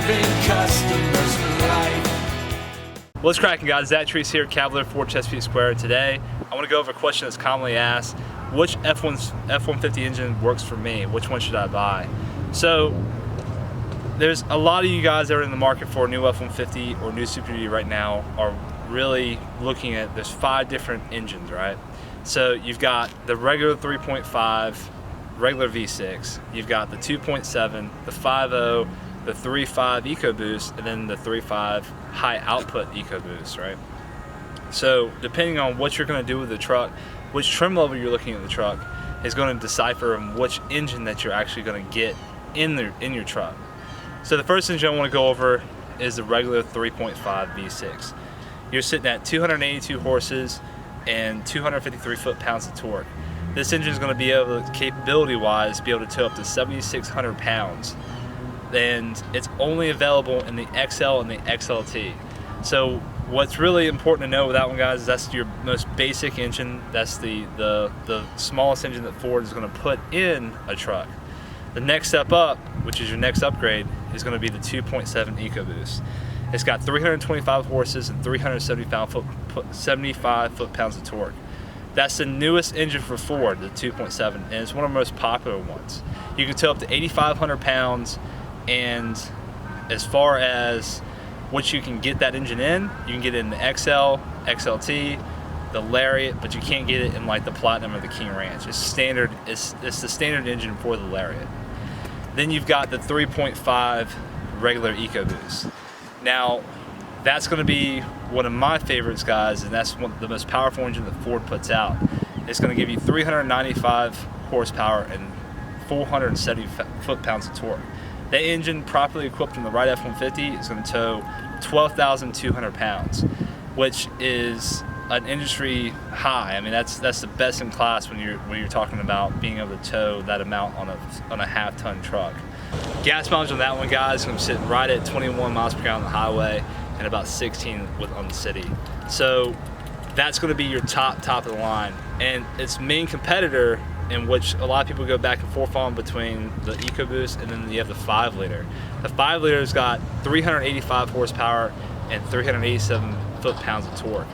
Serving customers for life. What's cracking, guys? Zach Treese here, Cavalier Ford Chesapeake Square. Today, I want to go over a question that's commonly asked: which F150 engine works for me? Which one should I buy? So, there's a lot of you guys that are in the market for a new F150 or new Super Duty right now are really looking at, there's 5 different engines, right? So you've got the regular 3.5, regular V6, you've got the 2.7, the 5.0, the 3.5 EcoBoost, and then the 3.5 high output EcoBoost, right? So depending on what you're going to do with the truck, which trim level you're looking at the truck, is going to decipher on which engine that you're actually going to get in your truck. So the first engine I want to go over is the regular 3.5 V6. You're sitting at 282 horses and 253 foot-pounds of torque. This engine is going to be able to, capability-wise, be able to tow up to 7,600 pounds. And it's only available in the XL and the XLT. So what's really important to know with that one, guys, is that's your most basic engine. That's the smallest engine that Ford is going to put in a truck. The next step up, which is your next upgrade, is going to be the 2.7 EcoBoost. It's got 325 horses and 375 foot-pounds of torque. That's the newest engine for Ford, the 2.7, and it's one of the most popular ones. You can tow up to 8,500 pounds. And as far as what you can get that engine in, you can get it in the XL, XLT, the Lariat, but you can't get it in like the Platinum or the King Ranch. It's standard. It's the standard engine for the Lariat. Then you've got the 3.5 regular EcoBoost. Now, that's going to be one of my favorites, guys, and that's the most powerful engine that Ford puts out. It's going to give you 395 horsepower and 470 foot-pounds of torque. That engine, properly equipped in the right F150, is going to tow 12,200 pounds, which is an industry high. I mean, that's the best in class when you're talking about being able to tow that amount on a half-ton truck. Gas mileage on that one, guys, is going to sit right at 21 miles per gallon on the highway and about 16 on the city. So that's going to be your top of the line, and its main competitor, in which a lot of people go back and forth on between the EcoBoost and then you have the 5-liter. The 5-liter's got 385 horsepower and 387 foot-pounds of torque.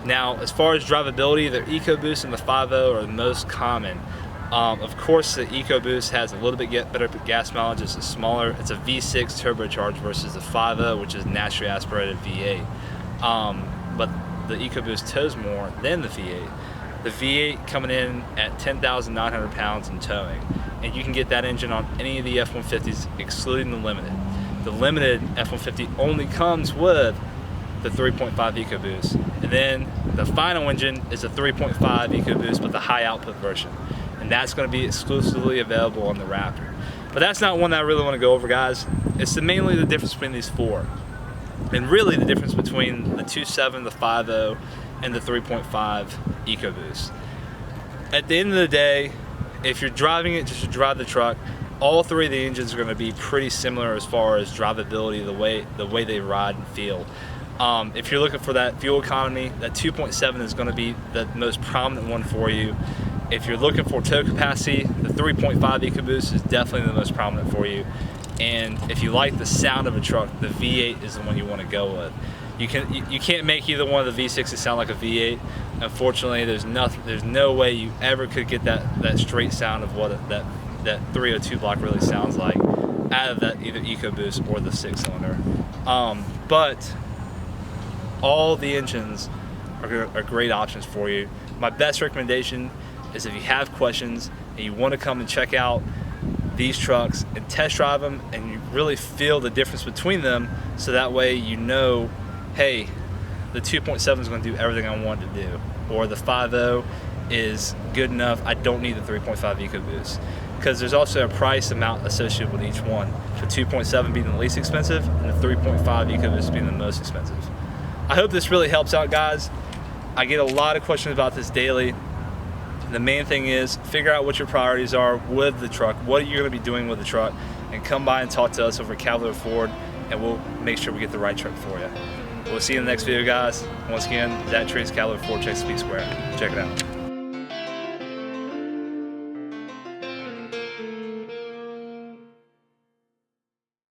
Now, as far as drivability, the EcoBoost and the 5.0 are the most common. Of course, the EcoBoost has a little bit better gas mileage. It's it's a V6 turbocharged versus the 5.0, which is naturally aspirated V8. But the EcoBoost tows more than the V8. The V8 coming in at 10,900 pounds in towing, and you can get that engine on any of the F-150s excluding the Limited. The Limited F-150 only comes with the 3.5 EcoBoost, and then the final engine is the 3.5 EcoBoost but the high output version, and that's going to be exclusively available on the Raptor. But that's not one that I really want to go over, guys. It's mainly the difference between these 4, and really the difference between the 2.7, the 5.0, and the 3.5 EcoBoost. At the end of the day, if you're driving it just to drive the truck, all 3 of the engines are going to be pretty similar as far as drivability, the way they ride and feel. If you're looking for that fuel economy, that 2.7 is going to be the most prominent one for you. If you're looking for tow capacity, the 3.5 EcoBoost is definitely the most prominent for you. And if you like the sound of a truck, the V8 is the one you want to go with. You can't make either one of the V6s sound like a V8. Unfortunately, there's no way you ever could get that straight sound of what that 302 block really sounds like out of that either EcoBoost or the 6-cylinder. But all the engines are great options for you. My best recommendation is if you have questions and you want to come and check out these trucks and test drive them and you really feel the difference between them, so that way you know, hey, the 2.7 is going to do everything I want it to do, or the 5.0 is good enough, I don't need the 3.5 EcoBoost. Because there's also a price amount associated with each one, the 2.7 being the least expensive and the 3.5 EcoBoost being the most expensive. I hope this really helps out, guys. I get a lot of questions about this daily. The main thing is figure out what your priorities are with the truck, what you're going to be doing with the truck, and come by and talk to us over at Cavalier Ford, and we'll make sure we get the right truck for you. We'll see you in the next video, guys. Once again, Zach Treese, Cavalier Ford, Chesapeake Square. Check it out.